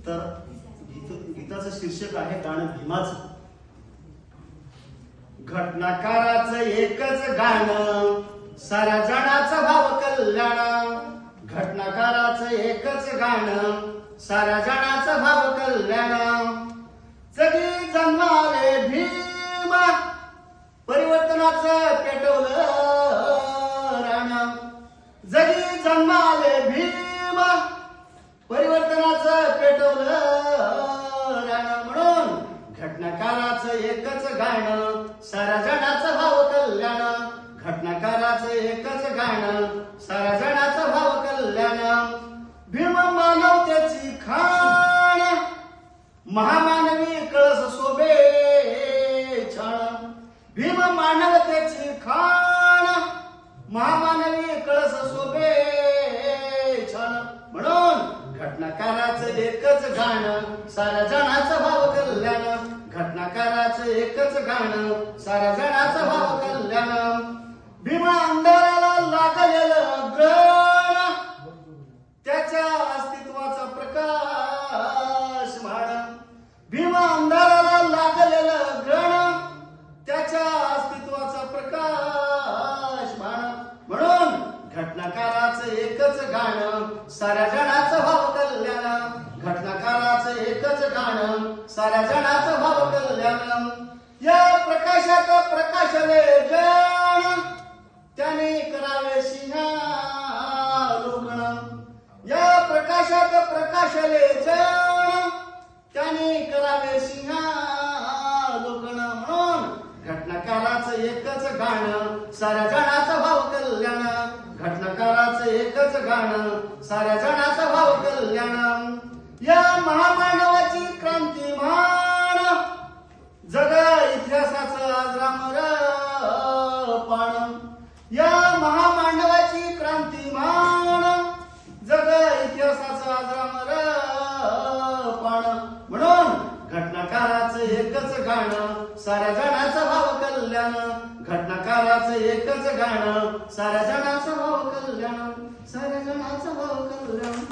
तर गीताचं शीर्षक आहे गाणं भीमाचं. घटनाकाराचं एकच गाणं, साऱ्या जणाचं भाव कल्याण. घटनाकाराचं एकच गाणं, साऱ्या जणाचं भाव कल्याण. जगी जन्माले भीम, परिवर्तनाचं पेटवलं राणा. जगी जन्माले भीम, परिवर्तनाचं पेटवलं राणा. म्हणून घटनाकाराचं एकच गाणं, साऱ्या जणाचं भाव कल्याण. घटनाकाराचं एकच गाणं, साऱ्या जणाचं भाव कल्याण. भीम मानवतेची खाण, महामानवी कळस शोभे छान. भीम मानवतेची खाण, महामानवी कळस शोभे छान. म्हणून घटनाकाराचं एकच गाणं, साऱ्या जणाचं भाव कल्याण. घटनाकाराचं एकच गाणं, साऱ्या जणाचं भाव कल्याण. भीम अंधाराला लागलेलं ग्रहण, त्याच्या अस्तित्वाचा प्रकाश माण. भीम अंधाराला लागलेलं ग्रहण, त्याच्या अस्तित्वाचा प्रकाश माण. म्हणून घटनाकाराचं एकच गाणं, साऱ्या जणाचं भाव कल्याण. घटनाकाराचं एकच गाणं, साऱ्या जणाचं भाव कल्याण. या प्रकाशात प्रकाशले जण, त्याने करावे सिंहालोकन. या प्रकाशात प्रकाशले जण, त्याने करावे सिंहालोकन. म्हणून घटनाकाराचं एकच गाणं, साऱ्या जणाचं भाव कल्याण. घटनाकाराचं एकच गाणं, साऱ्या जणाचं भाव कल्याण. या महामानवाची क्रांती मान, जग इतिहासाचं आज रामपान. या महामानवाची क्रांती मान, जग इतिहासाचं आज रामपान. म्हणून घटनाकाराचं एकच गाणं, साऱ्या जणाचं भाव कल्याण. घटनाकाराचं एकच गाणं, साऱ्या जणाचं भाव कल्याण. साऱ्या जणाचं भाव कल्याण.